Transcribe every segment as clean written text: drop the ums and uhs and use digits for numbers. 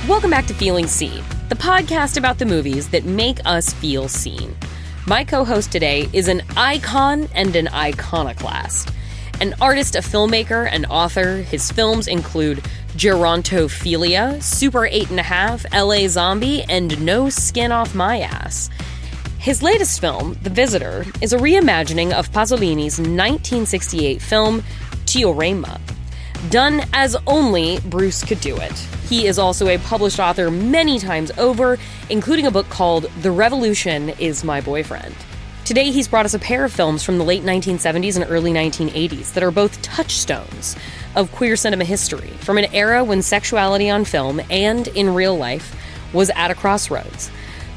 Welcome back to Feeling Seen, the podcast about the movies that make us feel seen. My co-host today is an icon and an iconoclast. An artist, a filmmaker, and author, his films include Gerontophilia, Super 8.5, LA Zombie, and No Skin Off My Ass. His latest film, The Visitor, is a reimagining of Pasolini's 1968 film, Teorema, done as only Bruce could do it. He is also a published author many times over, including a book called The Revolution Is My Boyfriend. Today, he's brought us a pair of films from the late 1970s and early 1980s that are both touchstones of queer cinema history, from an era when sexuality on film and in real life was at a crossroads.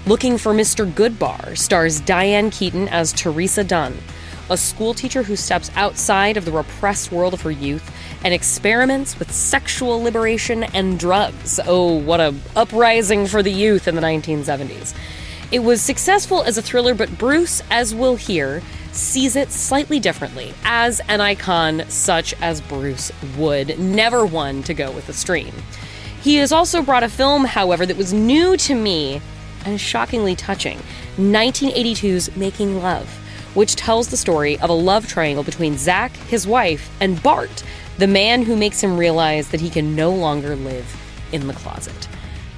Looking for Mr. Goodbar stars Diane Keaton as Teresa Dunn, a schoolteacher who steps outside of the repressed world of her youth and experiments with sexual liberation and drugs. Oh, what a uprising for the youth in the 1970s. It was successful as a thriller, but Bruce, as we'll hear, sees it slightly differently, as an icon such as Bruce would, never one to go with the stream. He has also brought a film, however, that was new to me and shockingly touching, 1982's Making Love, which tells the story of a love triangle between Zach, his wife, and Bart, the man who makes him realize that he can no longer live in the closet.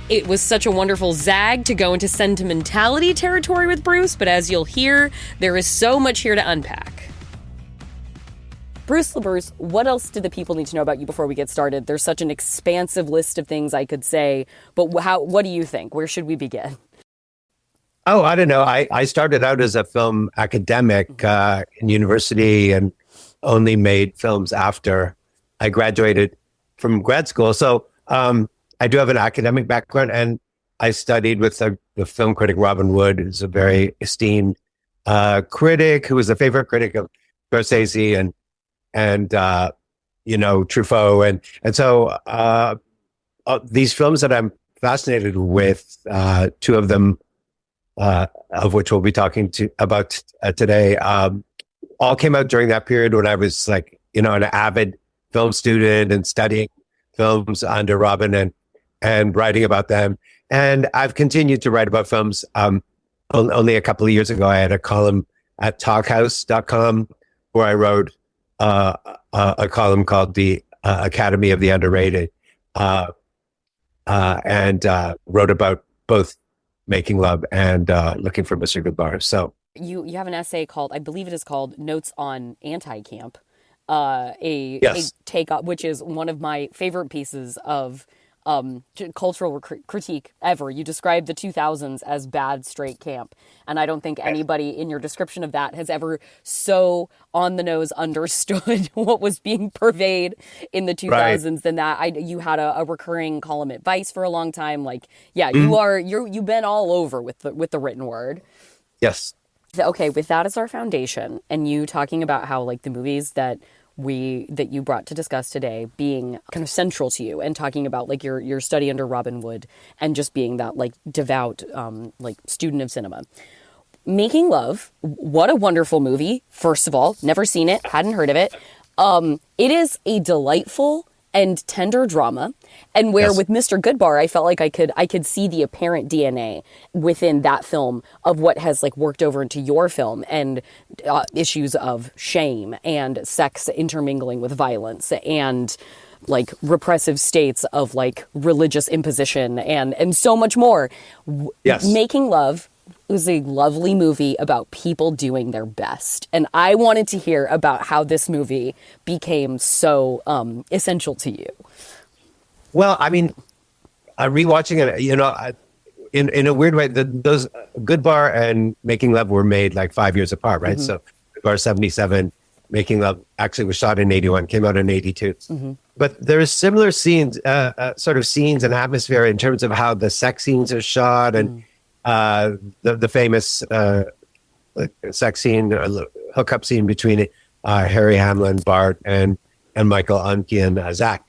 It was such a wonderful zag to go into sentimentality territory with Bruce, but as you'll hear, there is so much here to unpack. Bruce LaBruce, what else do the people need to know about you before we get started? There's such an expansive list of things I could say, but what do you think? Where should we begin? Oh, I don't know. I started out as a film academic in university and only made films after I graduated from grad school. So I do have an academic background, and I studied with the film critic Robin Wood, who's a very esteemed critic, who was a favorite critic of Scorsese and Truffaut. And so these films that I'm fascinated with, two of them, of which we'll be talking about today, all came out during that period when I was an avid film student and studying films under Robin and writing about them. And I've continued to write about films. Only a couple of years ago, I had a column at talkhouse.com where I wrote a column called The Academy of the Underrated, and wrote about both Making Love and Looking for Mr. Goodbar. So you have an essay called, I believe it is called Notes on Anti-Camp, a take on, which is one of my favorite pieces of cultural critique ever. You described the 2000s as bad straight camp, and I don't think anybody in your description of that has ever so on the nose understood what was being purveyed in the 2000s than that. You had a recurring column at Vice for a long time. You've been all over with the written word. Yes. Okay, with that as our foundation, and you talking about how the movies that you brought to discuss today being kind of central to you, and talking about your study under Robin Wood and just being that devout student of cinema. Making Love, what a wonderful movie. First of all, never seen it, hadn't heard of it. It is a delightful and tender drama, and where with Mr. Goodbar, I felt like I could see the apparent DNA within that film of what has worked over into your film, and issues of shame and sex intermingling with violence and repressive states of religious imposition and so much more. Yes. Making Love was a lovely movie about people doing their best. And I wanted to hear about how this movie became so essential to you. Well, I mean, rewatching it, in a weird way, those Goodbar and Making Love were made 5 years apart, right? Mm-hmm. So Goodbar 77, Making Love actually was shot in 81, came out in 82. Mm-hmm. But there's similar scenes, sort of scenes and atmosphere in terms of how the sex scenes are shot, and the famous sex scene, hookup scene between Harry Hamlin, Bart, and Michael Anki and Zach,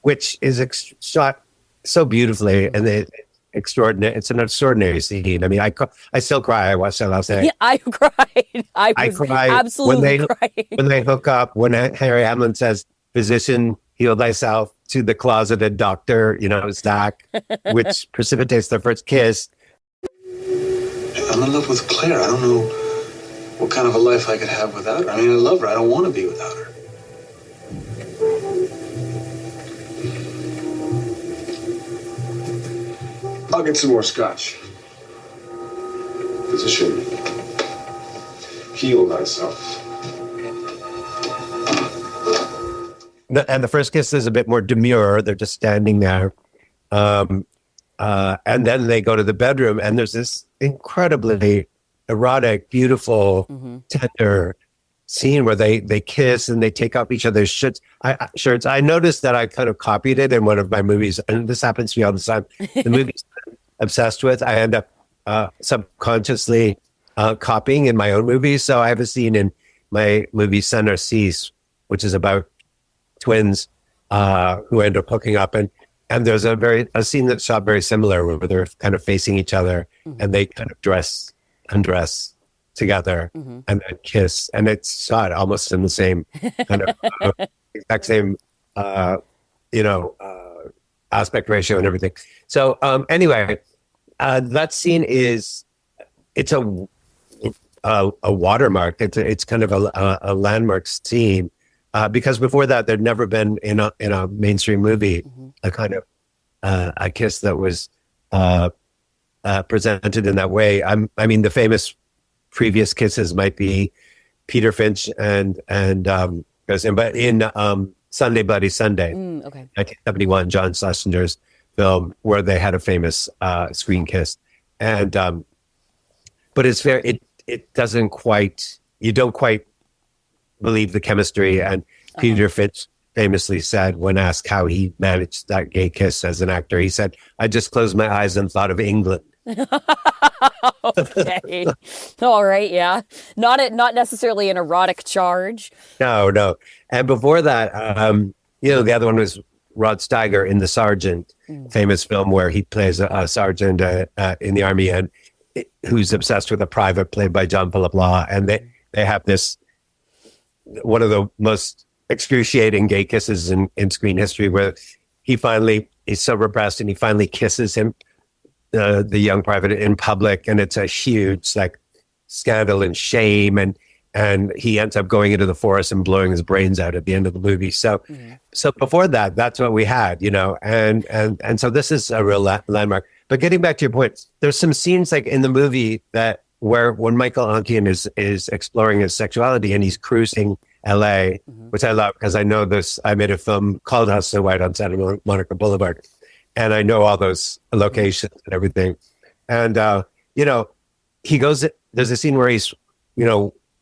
which is shot so beautifully, and extraordinary. It's an extraordinary scene. I mean, I still cry. I watched that last night. Yeah, I cried. I cried absolutely crying when they hook up. When Harry Hamlin says, "Physician, heal thyself to the closeted doctor, Zach, which precipitates their first kiss. I'm in love with Claire. I don't know what kind of a life I could have without her. I mean, I love her. I don't want to be without her. I'll get some more scotch. Physician, heal thyself. And the first kiss is a bit more demure. They're just standing there. And then they go to the bedroom, and there's this incredibly erotic, beautiful, tender scene where they kiss and they take off each other's shirts. I noticed that I kind of copied it in one of my movies, and this happens to me all the time. The movies I'm obsessed with, I end up subconsciously copying in my own movies. So I have a scene in my movie Saint Narcisse, which is about twins who end up hooking up, and there's a scene that's shot very similar where they're kind of facing each other and they kind of undress together and then kiss, and it's shot almost in the same kind of exact same aspect ratio and everything. So anyway, that scene it's a watermark. It's kind of a landmark scene. Because before that, there'd never been in a mainstream movie a kind of a kiss that was presented in that way. I mean, the famous previous kisses might be Peter Finch and but in Sunday Bloody Sunday, 1971, John Schlesinger's film, where they had a famous screen kiss, and but it's very it doesn't quite, you don't quite believe the chemistry. And Peter Finch famously said, when asked how he managed that gay kiss as an actor, he said, "I just closed my eyes and thought of England." Okay. All right. Yeah. Not necessarily an erotic charge. No. And before that, the other one was Rod Steiger in The Sergeant, famous film where he plays a sergeant in the army and who's obsessed with a private played by John Philip Law. And they have this, one of the most excruciating gay kisses in screen history, where he's so repressed and he finally kisses him, the young private, in public, and it's a huge scandal and shame, and he ends up going into the forest and blowing his brains out at the end of the movie. So before that, that's what we had, and so this is a real landmark. But getting back to your point, there's some scenes in the movie where when Michael Onkian is exploring his sexuality and he's cruising LA, which I love because I know this. I made a film called House So White on Santa Monica Boulevard, and I know all those locations and everything. And he goes. There's a scene where he's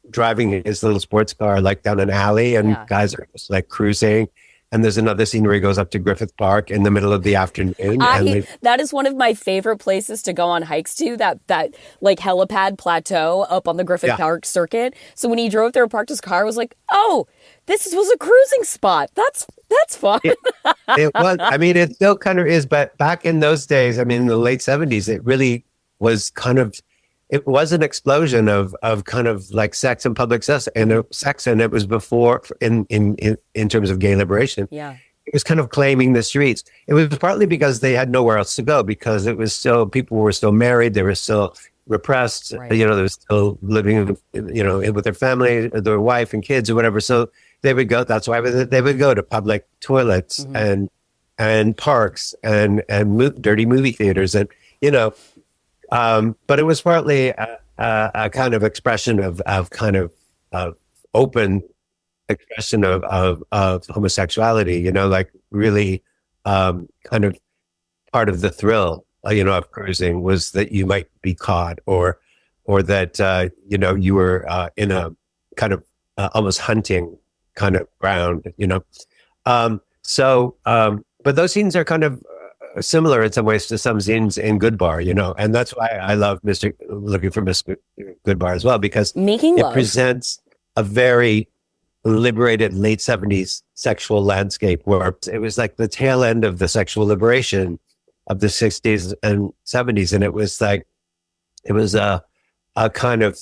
driving his little sports car down an alley, and guys are just cruising. And there's another scene where he goes up to Griffith Park in the middle of the afternoon. That is one of my favorite places to go on hikes to, that helipad plateau up on the Griffith Park circuit. So when he drove there and parked his car, I was like, oh, this was a cruising spot. That's fun. It was. I mean, it still kind of is. But back in those days, I mean, in the late 70s, it really was it was an explosion of kind of sex and public sex, and it was before in terms of gay liberation. Yeah, it was kind of claiming the streets. It was partly because they had nowhere else to go, because it was still, people were still married, they were still repressed. Right. They were still living, with their family, their wife and kids or whatever. So they would go. That's why they would go to public toilets and parks and dirty movie theaters and but it was partly a kind of expression of open expression of homosexuality, really kind of part of the thrill, of cruising was that you might be caught or that, you were in a kind of almost hunting kind of ground, but those scenes are kind of similar in some ways to some scenes in Goodbar, and that's why I love Looking for Mr. Goodbar as well, because it presents a very liberated late 70s sexual landscape where it was the tail end of the sexual liberation of the 60s and 70s, and it was a kind of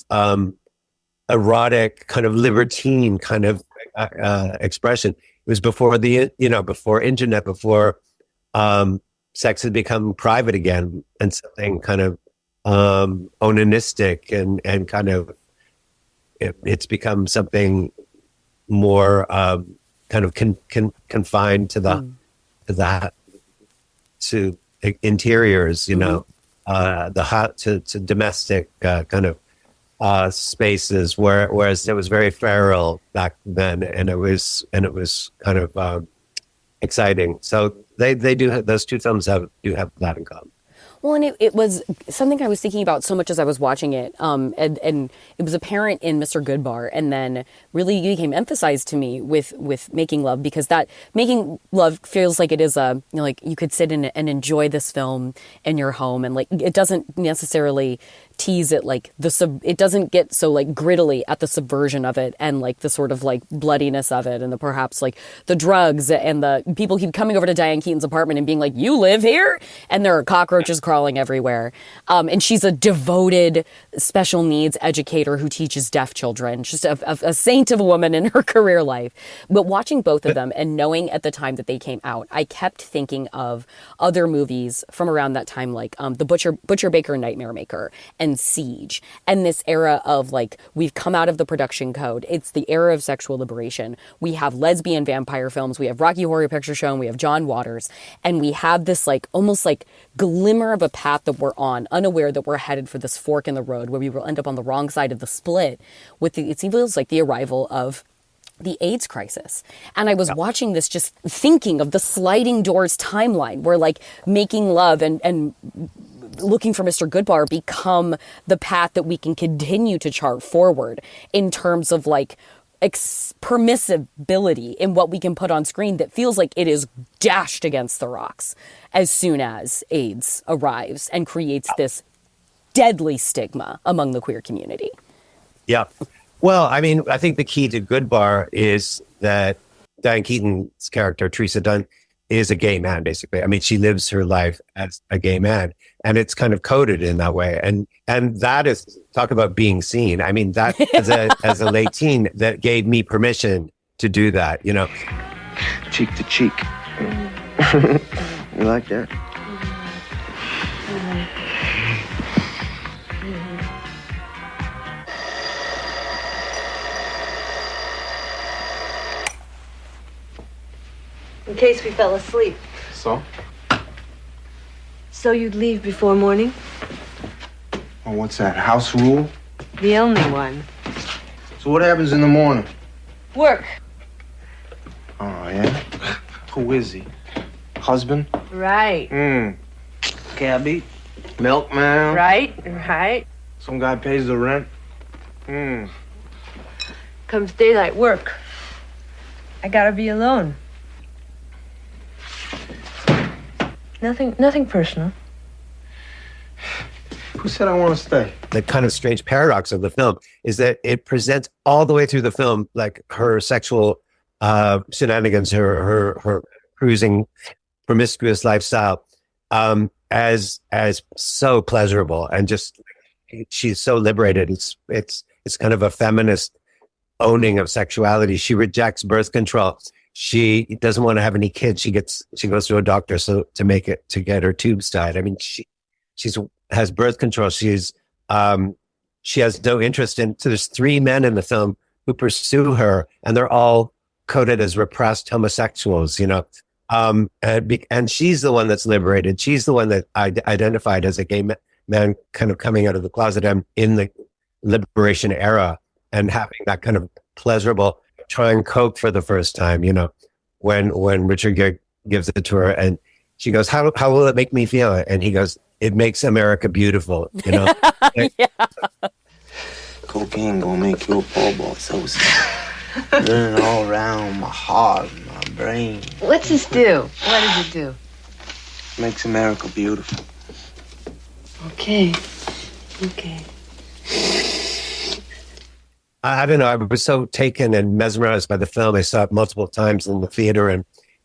erotic, kind of libertine, kind of expression. It was before before internet, before sex had become private again, and something kind of onanistic, and kind of it's become something more kind of confined to to interiors, the hot to domestic kind of spaces, whereas it was very feral back then, and it was kind of exciting. So they do have, those two films do have that in common. Well, and it was something I was thinking about so much as I was watching it, and it was apparent in Mr. Goodbar, and then really became emphasized to me with Making Love, because that Making Love feels like it is like you could sit in and enjoy this film in your home, and like it doesn't necessarily tease it like it doesn't get so like grittily at the subversion of it, and like the sort of like bloodiness of it, and the perhaps like the drugs, and the people keep coming over to Diane Keaton's apartment and being like, "You live here?" and there are cockroaches crawling everywhere. And she's a devoted special needs educator who teaches deaf children, just a saint of a woman in her career life. But watching both of them and knowing at the time that they came out, I kept thinking of other movies from around that time, like the Butcher Baker Nightmare Maker and Siege, and this era of like, we've come out of the production code. It's the era of sexual liberation. We have lesbian vampire films. We have Rocky Horror Picture Show, and we have John Waters, and we have this like almost like glimmer of a path that we're on, unaware that we're headed for this fork in the road where we will end up on the wrong side of the split with it feels like the arrival of the AIDS crisis. And I was watching this just thinking of the sliding doors timeline where like Making Love and Looking for Mr. Goodbar become the path that we can continue to chart forward in terms of like permissibility in what we can put on screen that feels like it is dashed against the rocks as soon as AIDS arrives and creates this deadly stigma among the queer community. Yeah. Well, I mean, I think the key to Goodbar is that Diane Keaton's character, Teresa Dunn, is a gay man, basically. I mean, she lives her life as a gay man, and it's kind of coded in that way. And that is, talk about being seen. I mean, that as a late teen, that gave me permission to do that, Cheek to cheek. You like that? In case we fell asleep. So? So you'd leave before morning? Oh, what's that? House rule? The only one. So what happens in the morning? Work. Oh, yeah? Who is he? Husband? Right. Cabbie? Milkman? Right. Some guy pays the rent? Comes daylight, work. I gotta be alone. Nothing personal. Who said I want to stay? The kind of strange paradox of the film is that it presents all the way through the film, like her sexual shenanigans, her cruising, promiscuous lifestyle, as so pleasurable, and just she's so liberated. It's kind of a feminist owning of sexuality. She rejects birth control. She doesn't want to have any kids. She goes to a doctor to get her tubes tied. I mean, she has birth control. She has no interest in. So there's 3 men in the film who pursue her, and they're all coded as repressed homosexuals. And she's the one that's liberated. She's the one that identified as a gay man, kind of coming out of the closet and in the liberation era, and having that kind of pleasurable trying coke for the first time, when Richard Gere gives it to her, and she goes, how will it make me feel? And he goes, it makes America beautiful, Yeah. Cocaine gonna make you a po' boy so sad. Running all around my heart and my brain. What's this do? What does it do? Makes America beautiful. Okay. I don't know. I was so taken and mesmerized by the film. I saw it multiple times in the theater,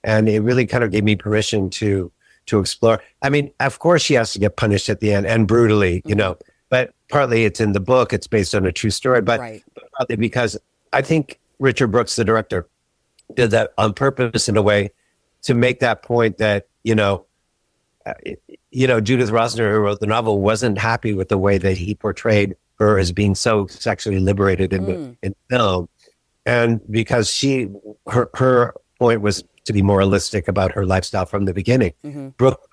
and it really kind of gave me permission to explore. I mean, of course, she has to get punished at the end, and brutally, but partly it's in the book. It's based on a true story, but partly because I think Richard Brooks, the director, did that on purpose in a way to make that point that, Judith Rosner, who wrote the novel, wasn't happy with the way that he portrayed her as being so sexually liberated in film. And because her point was to be moralistic about her lifestyle from the beginning. Brooke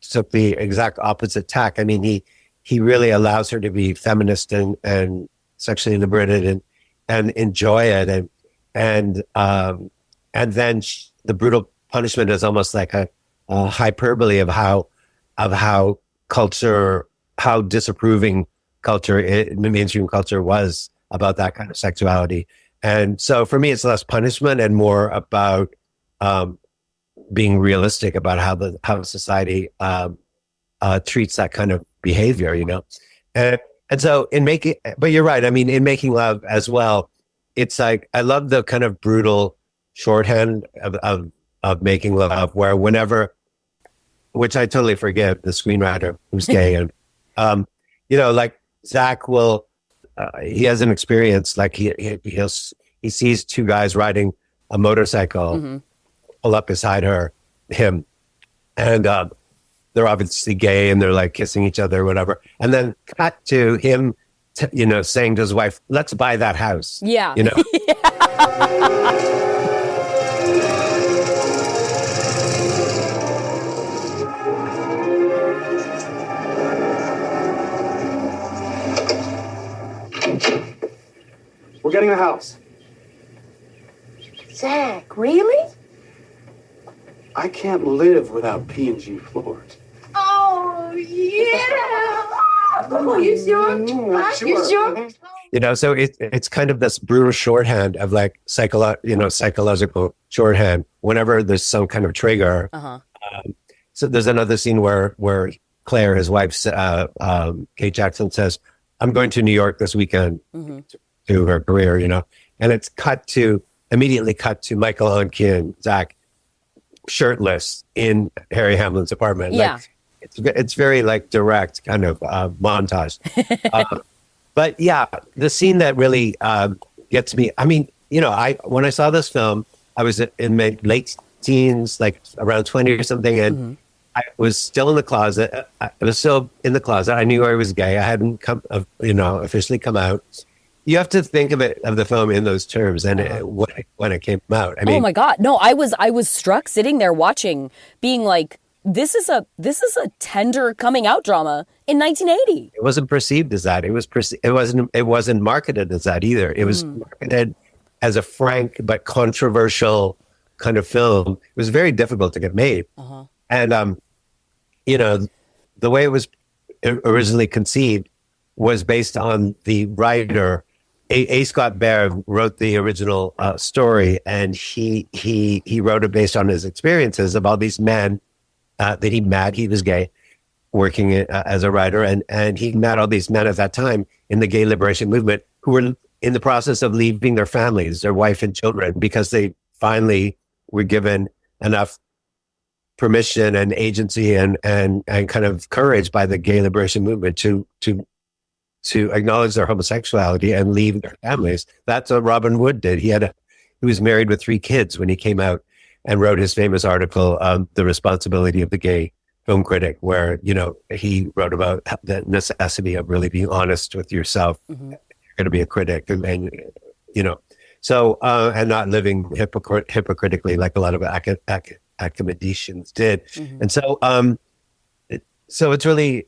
took the exact opposite tack. I mean, he really allows her to be feminist and sexually liberated and enjoy it. And then the brutal punishment is almost like a hyperbole of how culture, how disapproving culture, the mainstream culture was about that kind of sexuality. And so for me, it's less punishment and more about being realistic about how society treats that kind of behavior, and so but you're right. I mean, in Making Love as well, it's like I love the kind of brutal shorthand of Making Love, where whenever, which I totally forgive the screenwriter who's gay, and like Zach will, he has an experience like he sees two guys riding a motorcycle pull up beside him, and they're obviously gay and they're like kissing each other or whatever, and then cut to him saying to his wife, let's buy that house. Yeah. We're getting a house. Zach, really? I can't live without P&G floors. Oh, yeah. Oh, you sure? You sure? So it's kind of this brutal shorthand of like psychological shorthand whenever there's some kind of trigger. So there's another scene where Claire, his wife, Kate Jackson, says, I'm going to New York this weekend to her career, and it's immediately cut to Michael Onke and Zach shirtless in Harry Hamlin's apartment. Yeah. Like, it's very like direct kind of montage. But yeah, the scene that really gets me, I mean, when I saw this film, I was in my late teens, like around 20 or something, and I was still in the closet. I knew I was gay. I hadn't officially come out. You have to think of the film in those terms, and when it came out. I mean, oh my God, no! I was struck sitting there watching, being like, this is a tender coming out drama in 1980. It wasn't perceived as that. It wasn't marketed as that either. It was marketed as a frank but controversial kind of film. It was very difficult to get made, and the way it was originally conceived was based on the writer. A. Scott Baird wrote the original story, and he wrote it based on his experiences of all these men that he met. He was gay, working as a writer, and he met all these men at that time in the gay liberation movement who were in the process of leaving their families, their wife and children, because they finally were given enough permission and agency and kind of courage by the gay liberation movement to acknowledge their homosexuality and leave their families. That's what Robin Wood did. He was married with 3 kids when he came out and wrote his famous article, The Responsibility of the Gay Film Critic, where, he wrote about the necessity of really being honest with yourself. You're going to be a critic and not living hypocritically like a lot of academicians did. And so it's really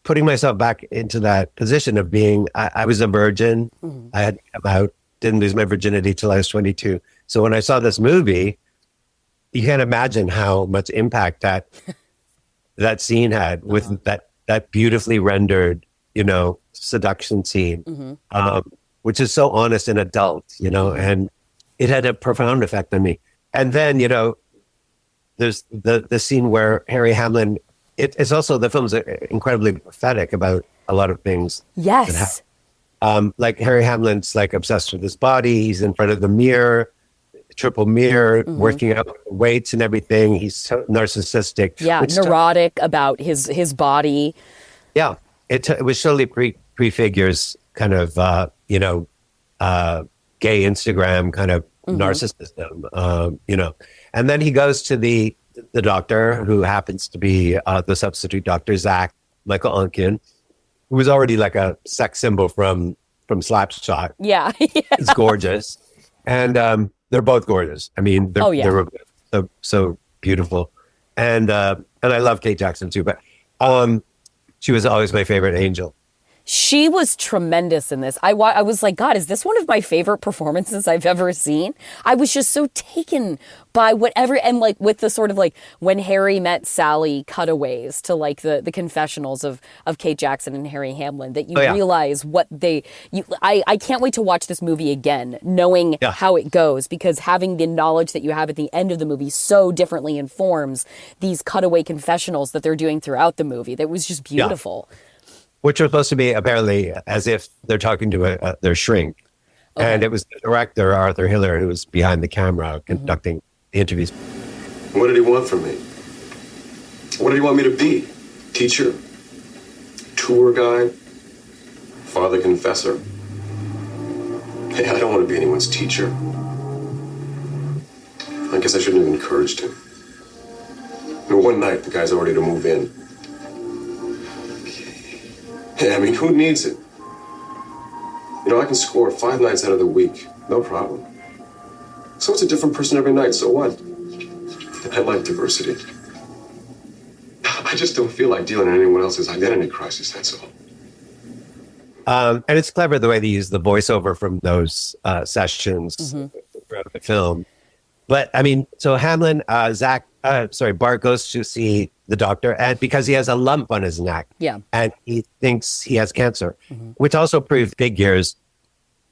putting myself back into that position of being, I was a virgin. I had come out, didn't lose my virginity till I was 22. So when I saw this movie, you can't imagine how much impact that scene had with that beautifully rendered, seduction scene, which is so honest and adult, and it had a profound effect on me. And then, there's the scene where Harry Hamlin, it's also, the film's incredibly prophetic about a lot of things. Yes. Like Harry Hamlin's like obsessed with his body. He's in front of the mirror, triple mirror, working out weights and everything. He's so narcissistic. Yeah, neurotic about his body. Yeah, it was totally prefigures kind of, gay Instagram kind of narcissism, you know. And then he goes to the doctor, who happens to be the substitute doctor, Zach Michael Unkin, who was already like a sex symbol from Slapshot. Yeah. It's gorgeous. And they're both gorgeous. I mean, they're so beautiful. And I love Kate Jackson too, but she was always my favorite angel. She was tremendous in this. I was like, God, is this one of my favorite performances I've ever seen? I was just so taken by whatever, and like with the sort of like when Harry met Sally cutaways to like the confessionals of Kate Jackson and Harry Hamlin, that you realize what I can't wait to watch this movie again, knowing how it goes, because having the knowledge that you have at the end of the movie so differently informs these cutaway confessionals that they're doing throughout the movie. That was just beautiful. Yeah. Which are supposed to be apparently as if they're talking to their shrink. Okay. And it was the director, Arthur Hiller, who was behind the camera conducting the interviews. What did he want from me? What did he want me to be? Teacher? Tour guide? Father confessor? Hey, I don't want to be anyone's teacher. I guess I shouldn't have encouraged him. One night, the guy's already to move in. Hey, I mean, who needs it? You know, I can score 5 nights out of the week, no problem. So it's a different person every night, so what? I like diversity. I just don't feel like dealing in anyone else's identity crisis, that's all. And it's clever the way they use the voiceover from those sessions throughout the film. But, I mean, so Hamlin, Bart goes to see the doctor, and because he has a lump on his neck, and he thinks he has cancer, which also proved figures.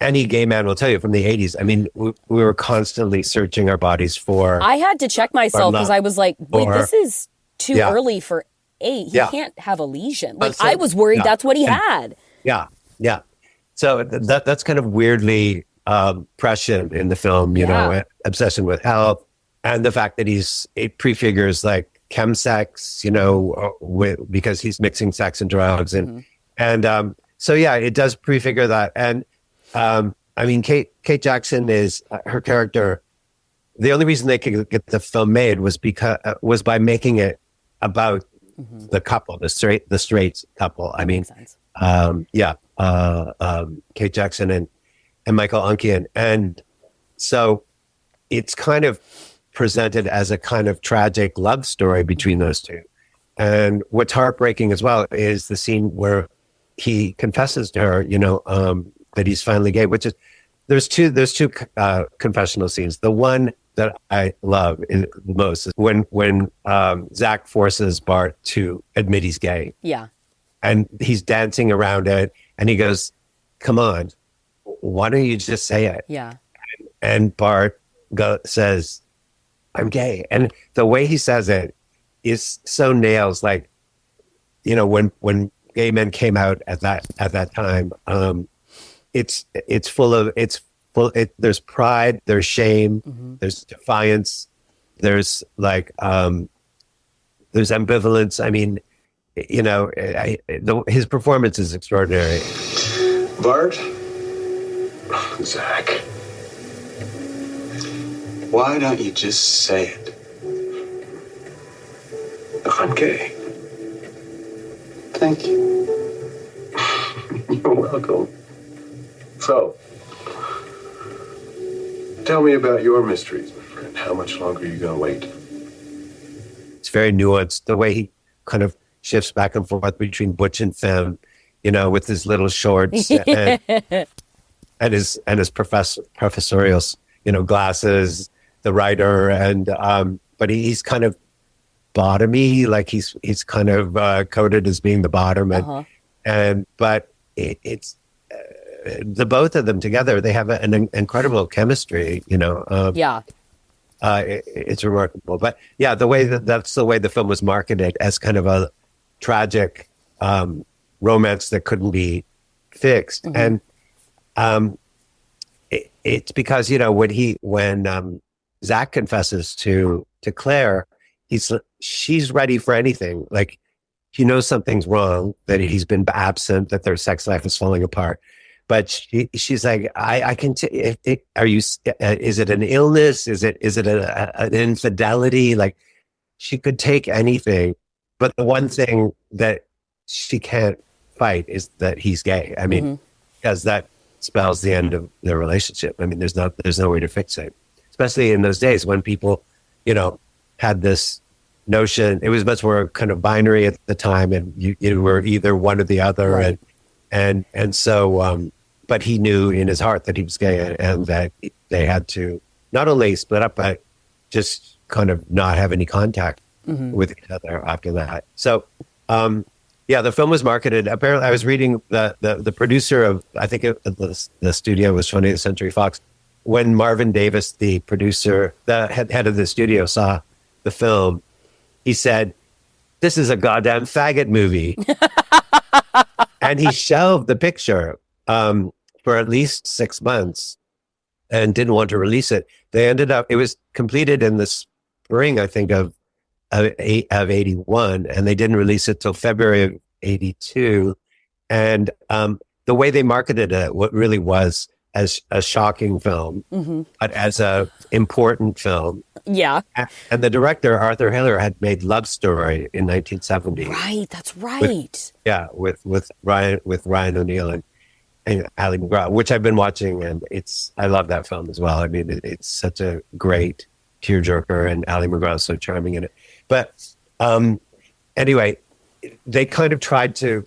Any gay man will tell you from the 80s. I mean, we were constantly searching our bodies for. I had to check myself because I was like, wait, this is too early for 8. He can't have a lesion. Like, I was worried that's what he had. Yeah. So that's kind of weirdly prescient in the film, you know, obsession with health, and the fact that it prefigures like chemsex, you know, because he's mixing sex and drugs, and so it does prefigure that. And I mean, Kate Jackson is her character. The only reason they could get the film made was by making it about the couple, the straight couple. I mean, Kate Jackson and Michael Unkian, and so it's kind of presented as a kind of tragic love story between those two. And what's heartbreaking as well is the scene where he confesses to her, you know, that he's finally gay, which is, there's two confessional scenes. The one that I love the most is when Zach forces Bart to admit he's gay. Yeah. And he's dancing around it, and he goes, come on, why don't you just say it? Yeah. And Bart says, I'm gay. And the way he says it is so nails, like, you know, when gay men came out at that time, there's pride, there's shame, there's defiance, there's like, there's ambivalence. I mean, you know, his performance is extraordinary. Bart, Zach, why don't you just say it? I'm gay. Thank you. You're welcome. So, tell me about your mysteries, my friend. How much longer are you going to wait? It's very nuanced, the way he kind of shifts back and forth between butch and femme, you know, with his little shorts and his professorial, you know, glasses, the writer, and but he's kind of bottomy, like he's kind of coded as being the bottom, and but it's the both of them together, they have an incredible chemistry, you know. It's remarkable. But yeah, that's the way the film was marketed, as kind of a tragic romance that couldn't be fixed. And it's because, you know, when Zach confesses to Claire, she's ready for anything. Like, he knows something's wrong, that he's been absent, that their sex life is falling apart. but she's like, I can. Are you? Is it an illness? Is it an infidelity? Like, she could take anything, but the one thing that she can't fight is that he's gay. I mean, because that spells the end of their relationship. I mean, there's no way to fix it, especially in those days when people, had this notion. It was much more kind of binary at the time, and you were either one or the other, Right. and so. But he knew in his heart that he was gay, and that they had to not only split up, but just kind of not have any contact with each other after that. So, the film was marketed. Apparently, I was reading the producer of, I think the studio was 20th Century Fox. When Marvin Davis, the producer, the head of the studio, saw the film, he said, "This is a goddamn faggot movie," and he shelved the picture. For at least 6 months, and didn't want to release it. They ended up, it was completed in the spring, I think, of 81, and they didn't release it till February of 82. And the way they marketed it, what really was as a shocking film, but as a important film. Yeah. And the director, Arthur Hiller, had made Love Story in 1970. Right. That's right. With Ryan O'Neal and Ali MacGraw, which I've been watching, and I love that film as well. I mean, it's such a great tearjerker, and Ali MacGraw is so charming in it. But anyway, they kind of tried to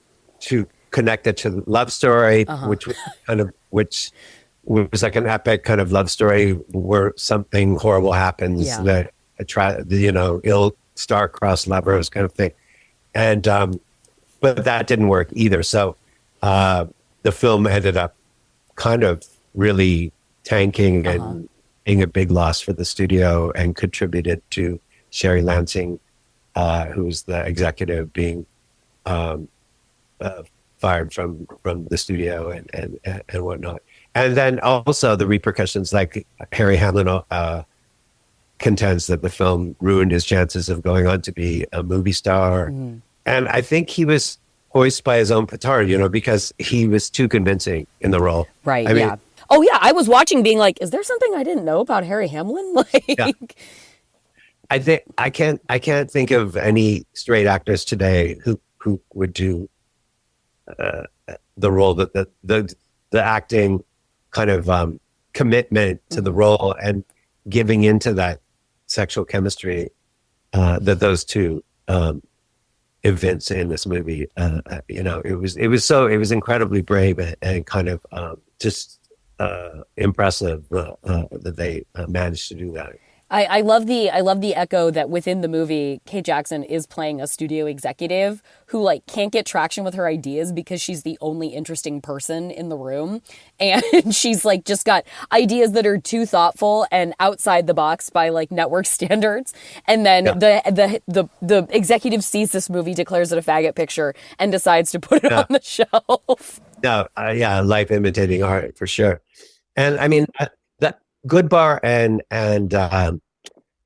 connect it to the Love Story, which was like an epic kind of love story where something horrible happens, that ill star-crossed lovers kind of thing, and but that didn't work either. So. The film ended up kind of really tanking and being a big loss for the studio, and contributed to Sherry Lansing, who's the executive, being fired from the studio and whatnot. And then also the repercussions, like Harry Hamlin contends that the film ruined his chances of going on to be a movie star. And I think he was hoist by his own petard, because he was too convincing in the role. Right. I mean, yeah. Oh yeah. I was watching being like, is there something I didn't know about Harry Hamlin? I think I can't think of any straight actors today who would do the role, that the acting kind of commitment to the role and giving into that sexual chemistry that those two events in this movie. It was incredibly brave and kind of just impressive that they managed to do that. I love the echo that within the movie, Kate Jackson is playing a studio executive who can't get traction with her ideas because she's the only interesting person in the room, and she's just got ideas that are too thoughtful and outside the box by network standards. And then the executive sees this movie, declares it a faggot picture, and decides to put it on the shelf. No, life imitating art for sure. And I mean, that Goodbar and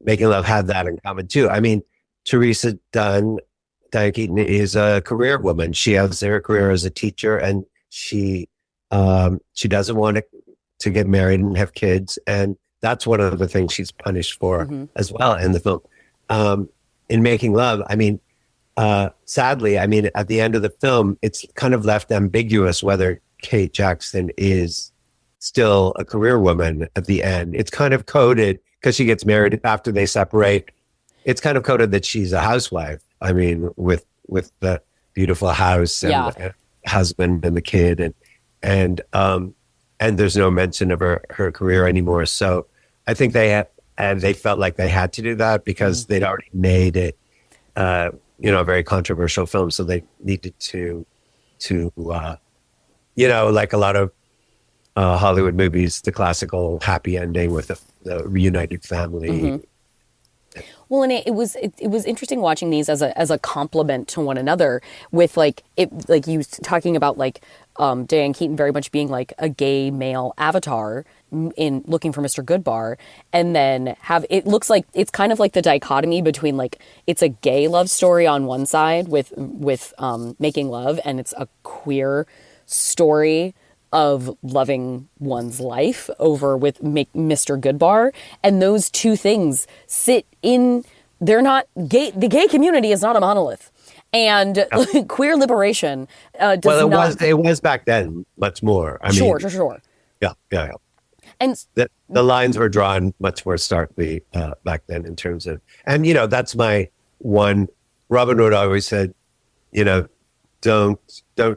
Making Love had that in common too. I mean, Teresa Diane Keaton is a career woman. She has her career as a teacher, and she doesn't want to get married and have kids, and that's one of the things she's punished for as well in the film. In Making Love, I mean, sadly, I mean, at the end of the film, it's kind of left ambiguous whether Kate Jackson is still a career woman at the end. It's kind of coded, because she gets married after they separate. It's kind of coded that she's a housewife. I mean, with the beautiful house and the husband and the kid, and there's no mention of her career anymore. So I think they felt like they had to do that because they'd already made it, a very controversial film. So they needed to like a lot of Hollywood movies, the classical happy ending with the reunited family. Well, and it was interesting watching these as a complement to one another, with you talking about Diane Keaton very much being a gay male avatar in Looking for Mr. Goodbar, and then it looks like it's kind of the dichotomy between it's a gay love story on one side with Making Love, and it's a queer story of loving one's life over with Mr. Goodbar. And those two things sit in, they're not gay. The gay community is not a monolith. And queer liberation does not. It was back then much more. I mean, Sure. Yeah. And The lines were drawn much more starkly back then in terms of, and, that's my one. Robin Hood always said, don't,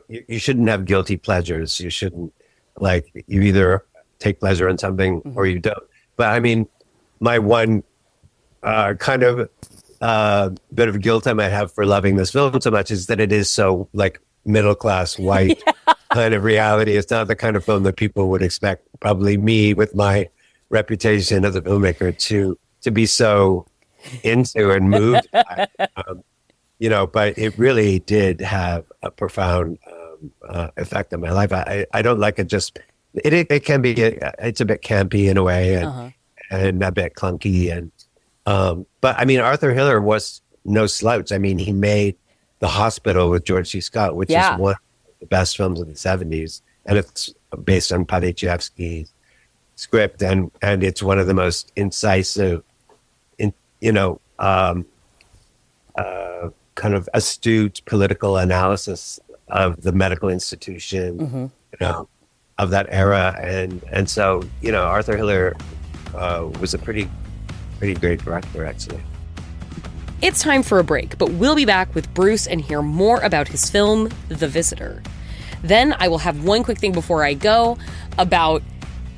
you shouldn't have guilty pleasures. You shouldn't, you either take pleasure in something or you don't. But I mean, my one kind of bit of guilt I might have for loving this film so much is that it is so middle class white kind of reality. It's not the kind of film that people would expect probably me with my reputation as a filmmaker to be so into and moved by. But it really did have a profound effect on my life. I don't like it just, it can be, it's a bit campy in a way and a bit clunky. And, but I mean, Arthur Hiller was no slouch. I mean, he made The Hospital with George C. Scott, which is one of the best films of the 70s. And it's based on Paderewski's script. And it's one of the most incisive, kind of astute political analysis of the medical institution, of that era. And so, Arthur Hiller was a pretty great director, actually. it's time for a break, but we'll be back with Bruce and hear more about his film, The Visitor. Then I will have one quick thing before I go about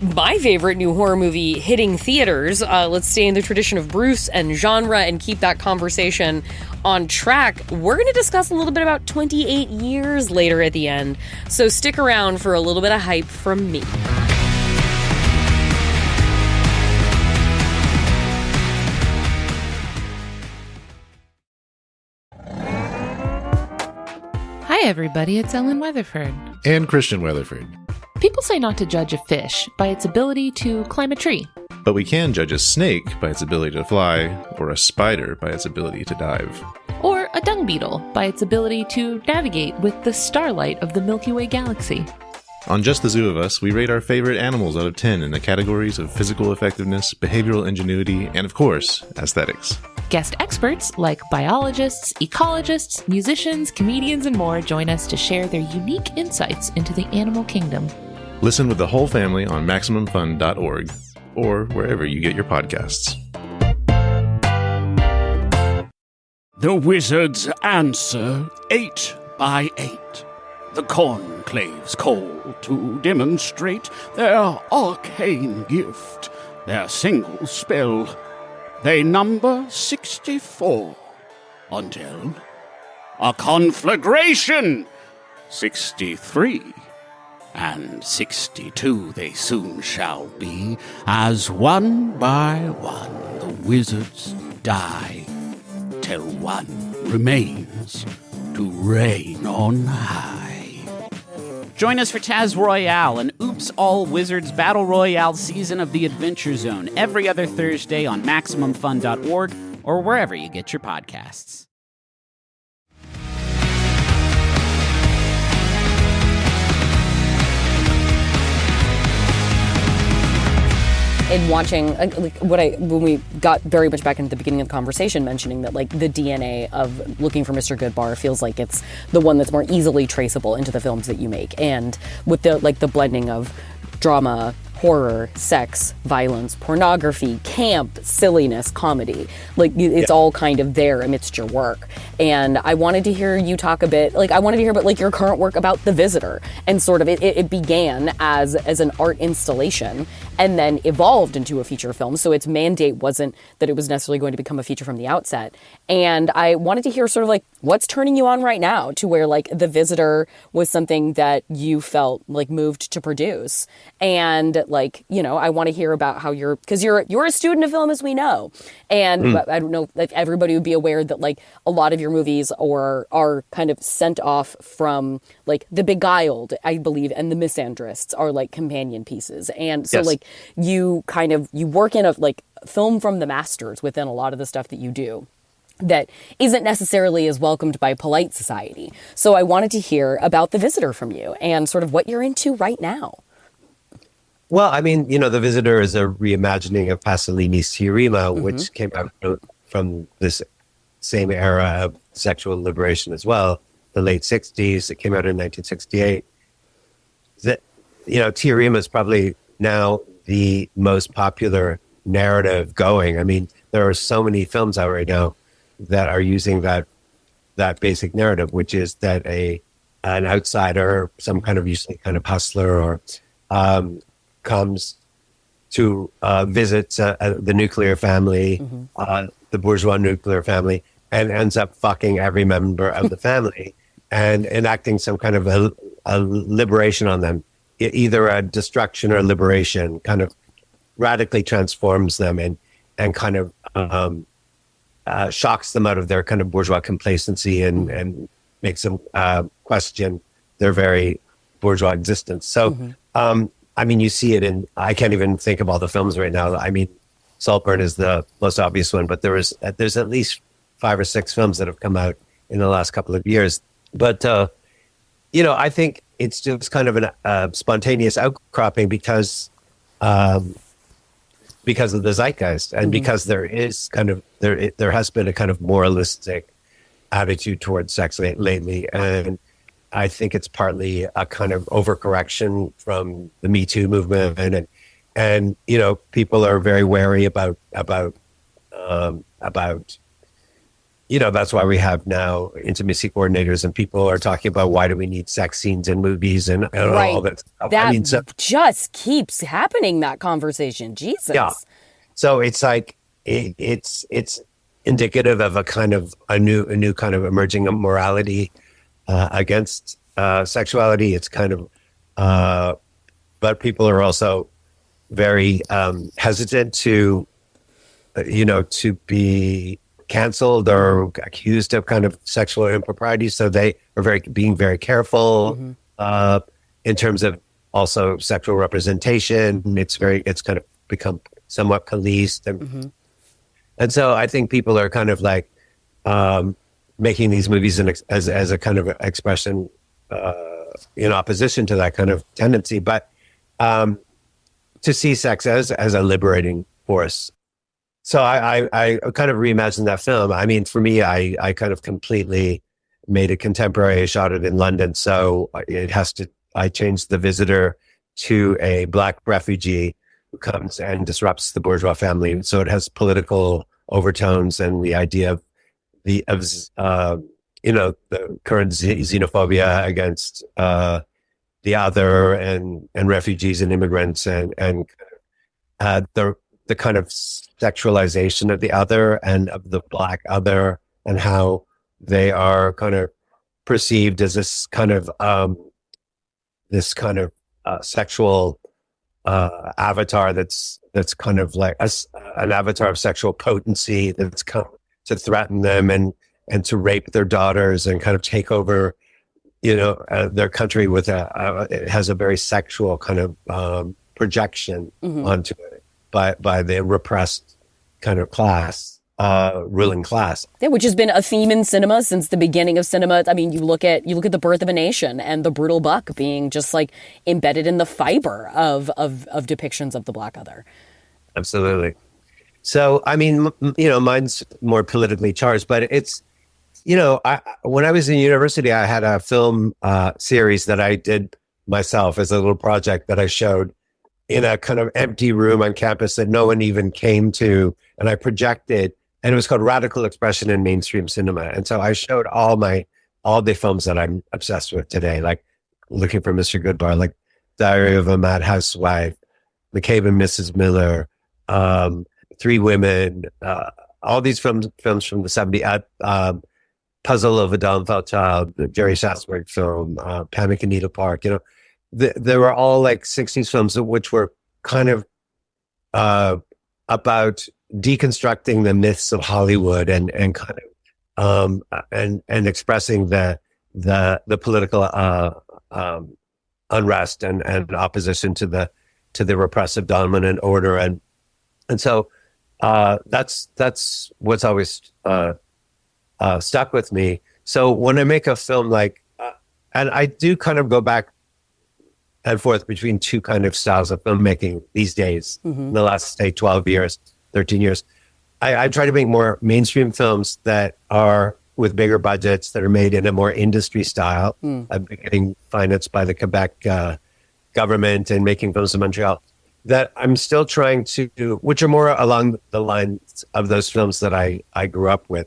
my favorite new horror movie hitting theaters. Let's stay in the tradition of Bruce and genre and keep that conversation on track. We're going to discuss a little bit about 28 years later at the end, so stick around for a little bit of hype from me. Hi everybody, it's Ellen Weatherford. And Christian Weatherford. People say not to judge a fish by its ability to climb a tree. But we can judge a snake by its ability to fly, or a spider by its ability to dive. Or a dung beetle by its ability to navigate with the starlight of the Milky Way galaxy. On Just the Zoo of Us, we rate our favorite animals out of 10 in the categories of physical effectiveness, behavioral ingenuity, and of course, aesthetics. Guest experts like biologists, ecologists, musicians, comedians, and more join us to share their unique insights into the animal kingdom. Listen with the whole family on MaximumFun.org or wherever you get your podcasts. The wizards answer 8 by 8. The conclaves call to demonstrate their arcane gift, their single spell. They number 64 until a conflagration. 63 and 62 they soon shall be, as one by one the wizards die, till one remains to reign on high. Join us for Taz Royale, an Oops All Wizards Battle Royale season of the Adventure Zone, every other Thursday on MaximumFun.org or wherever you get your podcasts. In watching, when we got very much back into the beginning of the conversation, mentioning that the DNA of Looking for Mr. Goodbar feels like it's the one that's more easily traceable into the films that you make, and with the blending of drama, horror, sex, violence, pornography, camp, silliness, comedy. It's all kind of there amidst your work. And I wanted to hear you talk a bit, I wanted to hear about your current work about The Visitor. And sort of it began as an art installation and then evolved into a feature film. So its mandate wasn't that it was necessarily going to become a feature from the outset. And I wanted to hear sort of what's turning you on right now to where The Visitor was something that you felt moved to produce. And I want to hear about how because you're a student of film, as we know. And I don't know if everybody would be aware that a lot of your movies are kind of sent off from The Beguiled, I believe, and The Misandrists are companion pieces. And so Yes. you work in a film from the masters within a lot of the stuff that you do. that isn't necessarily as welcomed by polite society. So I wanted to hear about The Visitor from you and sort of what you're into right now. Well, I mean, The Visitor is a reimagining of Pasolini's Teorema, which came out from this same era of sexual liberation as well, the late 60s. It came out in 1968. Teorema is probably now the most popular narrative going. I mean, there are so many films out right now that are using that basic narrative, which is that an outsider, some kind of usually kind of hustler, or comes to visit the nuclear family, the bourgeois nuclear family, and ends up fucking every member of the family and enacting some kind of a liberation on them, either a destruction or liberation, kind of radically transforms them and kind of shocks them out of their kind of bourgeois complacency and makes them question their very bourgeois existence. So, I mean, you see it I can't even think of all the films right now. I mean, Saltburn is the most obvious one, but there's at least 5 or 6 films that have come out in the last couple of years. But, I think it's just kind of a spontaneous outcropping because of the zeitgeist, and because there is there has been a kind of moralistic attitude towards sex lately, and I think it's partly a kind of overcorrection from the Me Too movement, and people are very wary about that's why we have now intimacy coordinators, and people are talking about why do we need sex scenes in movies and all that stuff. That just keeps happening, that conversation. Jesus. Yeah. So it's like it's indicative of a new kind of emerging morality against sexuality. It's kind of but people are also very hesitant to be canceled or accused of kind of sexual impropriety, so they are being very careful in terms of also sexual representation. It's kind of become somewhat policed, and so I think people are kind of like making these movies as a kind of expression in opposition to that kind of tendency, but to see sex as a liberating force. So I kind of reimagined that film. I mean, for me, I kind of completely made it contemporary. I shot it in London. So I changed The Visitor to a Black refugee who comes and disrupts the bourgeois family. So it has political overtones and the idea of the current xenophobia against the other and refugees and immigrants and the kind of sexualization of the other and of the Black other, and how they are kind of perceived as this kind of sexual avatar that's kind of like an avatar of sexual potency that's come to threaten them and to rape their daughters and kind of take over their country with it has a very sexual kind of projection onto it by the repressed kind of class, ruling class. Yeah, which has been a theme in cinema since the beginning of cinema. I mean, you look at The Birth of a Nation and The Brutal Buck being just like embedded in the fiber of depictions of the Black other. Absolutely. So, I mean, mine's more politically charged, but it's, when I was in university, I had a film series that I did myself as a little project that I showed in a kind of empty room on campus that no one even came to. And I projected, and it was called Radical Expression in Mainstream Cinema. And so I showed all the films that I'm obsessed with today, like Looking for Mr. Goodbar, like Diary of a Mad Housewife, McCabe and Mrs. Miller, Three Women, all these films from the 70s, Puzzle of a Downfall Child, the Jerry Sasberg film, Panic in Needle Park, there were all like 60s films which were kind of about deconstructing the myths of Hollywood and kind of and expressing the political unrest and opposition to the repressive dominant order, and so that's what's always stuck with me. So when I make a film and I do kind of go back and forth between two kind of styles of filmmaking these days, in the last, say, 12 years, 13 years. I try to make more mainstream films that are with bigger budgets, that are made in a more industry style. I've been getting financed by the Quebec government and making films in Montreal that I'm still trying to do, which are more along the lines of those films that I grew up with,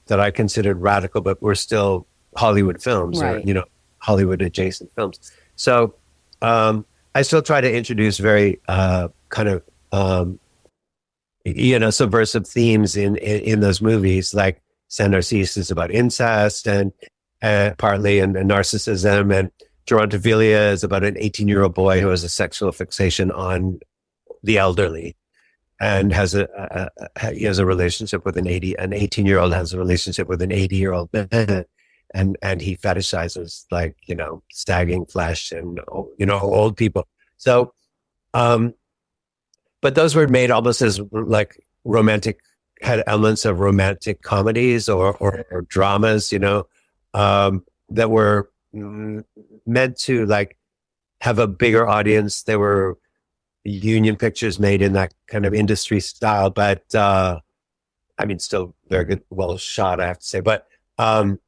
that I considered radical, but were still Hollywood films, Right. or, Hollywood adjacent films. So I still try to introduce very kind of, subversive themes in those movies, like Saint Narcisse is about incest and partly and narcissism, and Gerontophilia is about an 18-year-old boy who has a sexual fixation on the elderly and has he has a relationship with an 18-year-old has a relationship with an 80-year-old man, and he fetishizes, like, sagging flesh and, old people. So, but those were made almost as like romantic, had elements of romantic comedies or dramas, that were meant to like have a bigger audience. They were union pictures made in that kind of industry style, but still very good, well shot, I have to say. But trying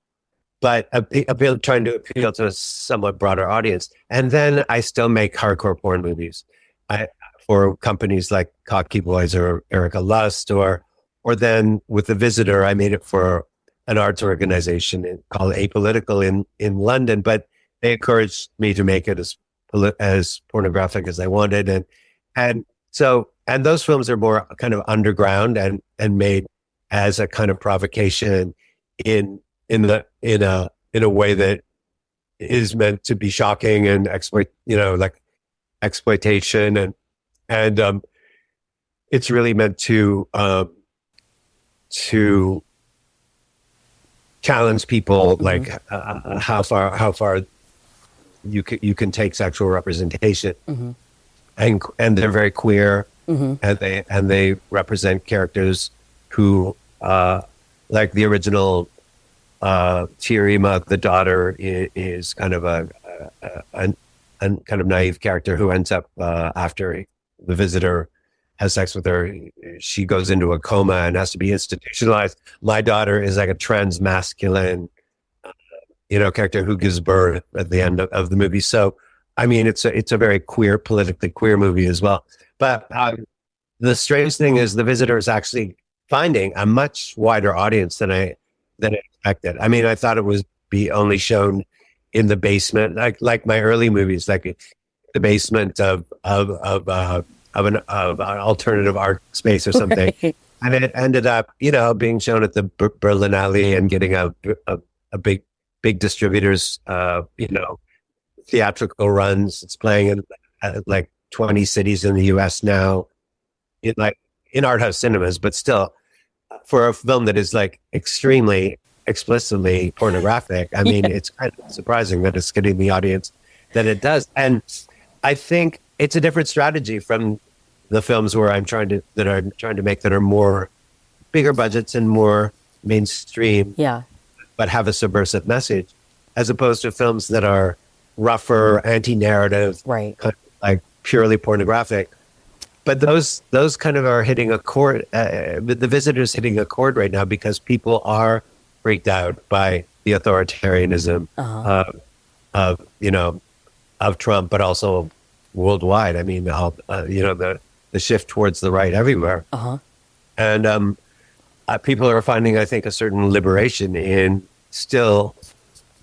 to appeal to a somewhat broader audience. And then I still make hardcore porn movies for companies like Cocky Boys or Erica Lust, or then with The Visitor, I made it for an arts organization called Apolitical in London, but they encouraged me to make it as pornographic as I wanted. And those films are more kind of underground and made as a kind of provocation in a way that is meant to be shocking and exploitation, and it's really meant to challenge people, like how far you can take sexual representation, and they're very queer, and they represent characters who like the original Tirima, the daughter, is kind of a kind of naive character who ends up after The Visitor has sex with her, she goes into a coma and has to be institutionalized. My daughter is like a trans-masculine, character who gives birth at the end of the movie. So, it's a very queer, politically queer movie as well. But the strange thing is, The Visitor is actually finding a much wider audience than I expected. I thought it would be only shown in the basement, like my early movies, like the basement of an alternative art space or something. And it ended up, being shown at the Berlinale and getting a big distributors, theatrical runs. It's playing in like 20 cities in the US now, in art house cinemas, but still for a film that is like extremely explicitly pornographic. It's kind of surprising that it's getting the audience that it does. And I think it's a different strategy from the films where I'm trying to make that are more bigger budgets and more mainstream, but have a subversive message, as opposed to films that are rougher, anti-narrative, right, kind of like purely pornographic. But those kind of are hitting a chord. The Visitor's hitting a chord right now because people are freaked out by the authoritarianism of Trump, but also worldwide. The shift towards the right everywhere. And people are finding, I think, a certain liberation in still,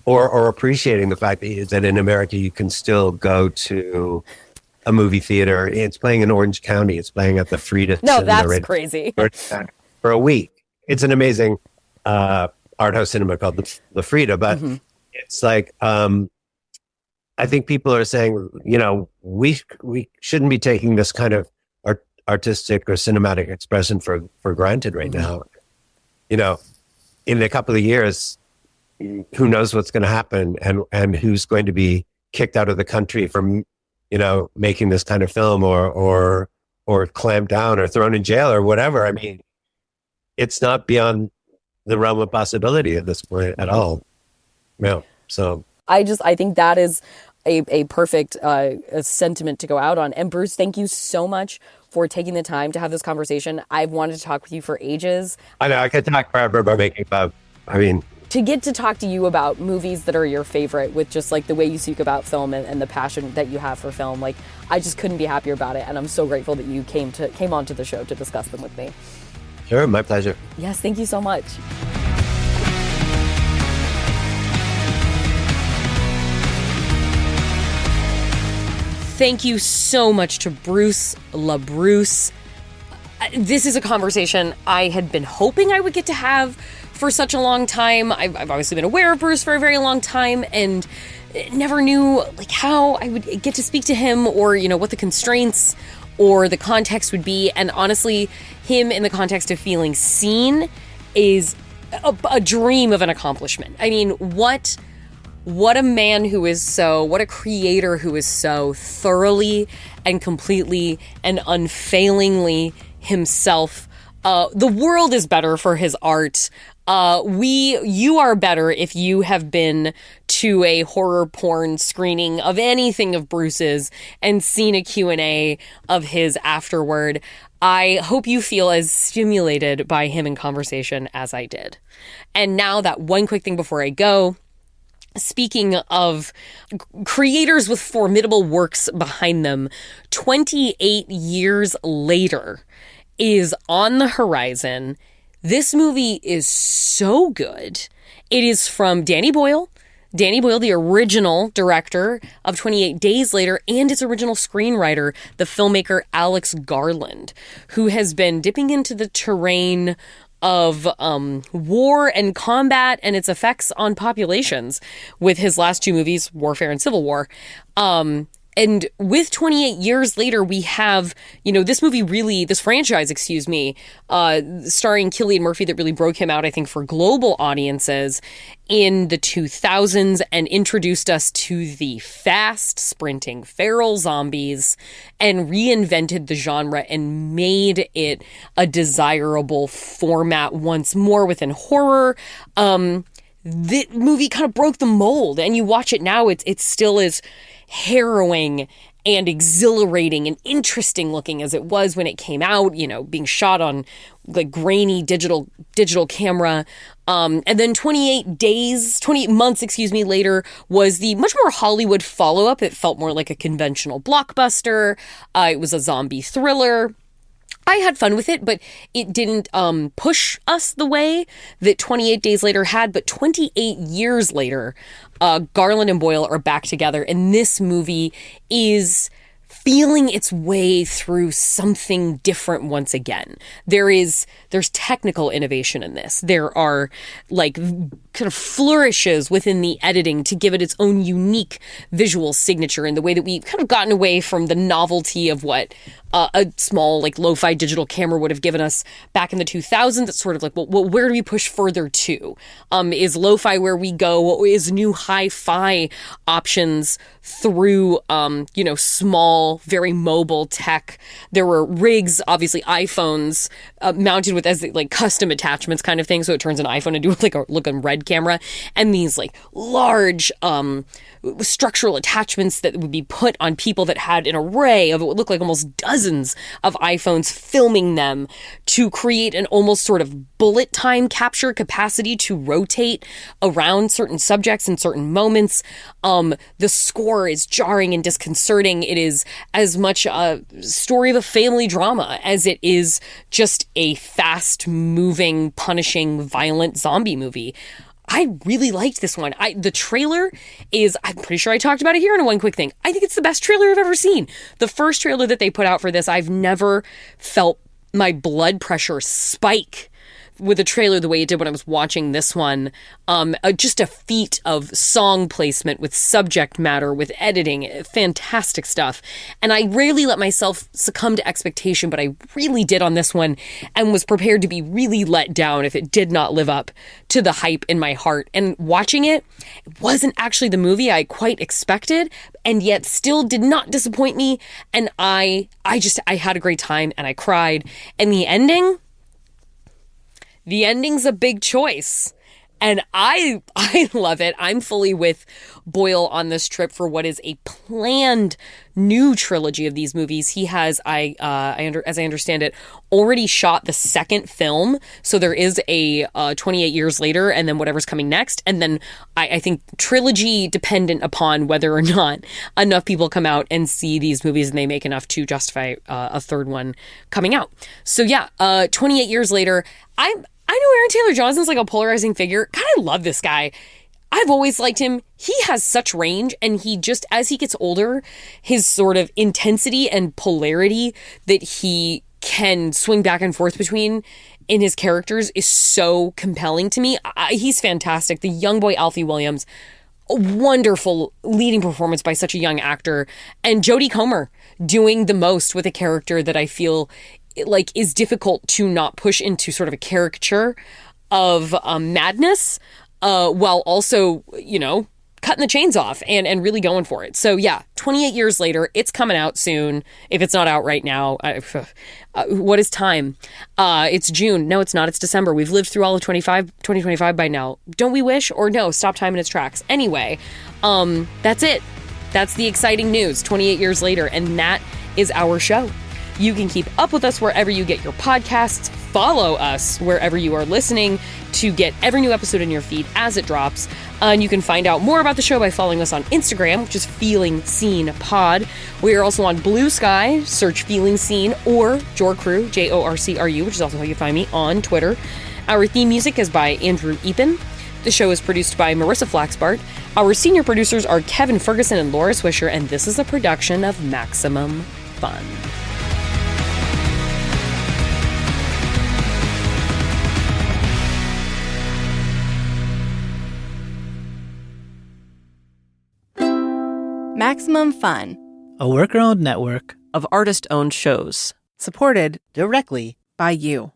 or appreciating the fact that in America you can still go to a movie theater. It's playing in Orange County. It's playing at the Frida. No, that's crazy. For a week. It's an amazing art house cinema called the Frida. But it's like, I think people are saying, we shouldn't be taking this kind of artistic or cinematic expression for granted right now. In a couple of years, who knows what's going to happen and who's going to be kicked out of the country from, making this kind of film or clamped down or thrown in jail or whatever. It's not beyond the realm of possibility at this point at all. Yeah. So I think that is a perfect sentiment to go out on. And Bruce, thank you so much for taking the time to have this conversation. I've wanted to talk with you for ages. I know I could talk forever about making love. I mean, to get to talk to you about movies that are your favorite with just like the way you speak about film and the passion that you have for film, like I just couldn't be happier about it. And I'm so grateful that you came onto the show to discuss them with me. Sure, my pleasure. Yes, thank you so much. Thank you so much to Bruce LaBruce. This is a conversation I had been hoping I would get to have for such a long time. I've obviously been aware of Bruce for a very long time and never knew like how I would get to speak to him or, you know, what the constraints or the context would be. And honestly, him in the context of feeling seen is a dream of an accomplishment. I mean, what a man who is so, what a creator who is so thoroughly and completely and unfailingly himself. The world is better for his art. You are better if you have been to a horror porn screening of anything of Bruce's and seen a Q&A of his afterward. I hope you feel as stimulated by him in conversation as I did. And now that one quick thing before I go. Speaking of creators with formidable works behind them, 28 years later is on the horizon. This movie is so good. It is from Danny Boyle. Danny Boyle, the original director of 28 Days Later, and its original screenwriter, the filmmaker Alex Garland, who has been dipping into the terrain of war and combat and its effects on populations with his last two movies, Warfare and Civil War. And with 28 years later, we have, you know, this franchise, starring Cillian Murphy that really broke him out, I think, for global audiences in the 2000s and introduced us to the fast, sprinting, feral zombies and reinvented the genre and made it a desirable format once more within horror. The movie kind of broke the mold, and you watch it now, it still is harrowing and exhilarating and interesting looking as it was when it came out, you know, being shot on like grainy digital camera. And then 28 months, later was the much more Hollywood follow-up. It felt more like a conventional blockbuster. It was a zombie thriller. I had fun with it, but it didn't push us the way that 28 Days Later had. But 28 years later, Garland and Boyle are back together, and this movie is feeling its way through something different once again. There's technical innovation in this. There are like kind of flourishes within the editing to give it its own unique visual signature in the way that we've kind of gotten away from the novelty of what a small like lo-fi digital camera would have given us back in the 2000s. It's sort of like, well, where do we push further to? Is lo-fi where we go? What is new hi-fi options through, small, very mobile tech? There were rigs, obviously iPhones mounted with as like custom attachments kind of thing. So it turns an iPhone into like a looking red camera, and these like large structural attachments that would be put on people that had an array of what looked like almost dozens of iPhones, filming them to create an almost sort of bullet time capture capacity to rotate around certain subjects in certain moments. The score is jarring and disconcerting. It is as much a story of a family drama as it is just a fast-moving, punishing, violent zombie movie. I really liked this one. The trailer is, I'm pretty sure I talked about it here in a one quick thing. I think it's the best trailer I've ever seen. The first trailer that they put out for this, I've never felt my blood pressure spike with a trailer the way it did when I was watching this one. Just a feat of song placement with subject matter, with editing, fantastic stuff. And I rarely let myself succumb to expectation, but I really did on this one and was prepared to be really let down if it did not live up to the hype in my heart. And watching it wasn't actually the movie I quite expected, and yet still did not disappoint me. And I had a great time and I cried. And the ending the ending's a big choice. And I love it. I'm fully with Boyle on this trip for what is a planned new trilogy of these movies. He has, as I understand it, already shot the second film. So there is a 28 years later, and then whatever's coming next. And then I think trilogy dependent upon whether or not enough people come out and see these movies and they make enough to justify a third one coming out. So yeah, 28 years later, I know Aaron Taylor Johnson's like a polarizing figure. God, I love this guy. I've always liked him. He has such range, and he just, as he gets older, his sort of intensity and polarity that he can swing back and forth between in his characters is so compelling to me. He's fantastic. The young boy Alfie Williams, a wonderful leading performance by such a young actor, and Jodie Comer doing the most with a character that I feel like is difficult to not push into sort of a caricature of madness, while also, cutting the chains off and really going for it. So yeah, 28 years later, it's coming out soon. If it's not out right now, what is time? It's June. No, it's not. It's December. We've lived through all of 2025 by now. Don't we wish? Or no, stop time in its tracks. Anyway, that's it. That's the exciting news 28 years later. And that is our show. You can keep up with us wherever you get your podcasts. Follow us wherever you are listening to get every new episode in your feed as it drops. And you can find out more about the show by following us on Instagram, which is Feeling Seen Pod. We are also on Blue Sky. Search Feeling Seen, or Jorcru, Jorcru, which is also how you find me on Twitter. Our theme music is by Andrew Epen. The show is produced by Marissa Flaxbart. Our senior producers are Kevin Ferguson and Laura Swisher, and this is a production of Maximum Fun. Maximum Fun, a worker-owned network of artist-owned shows, supported directly by you.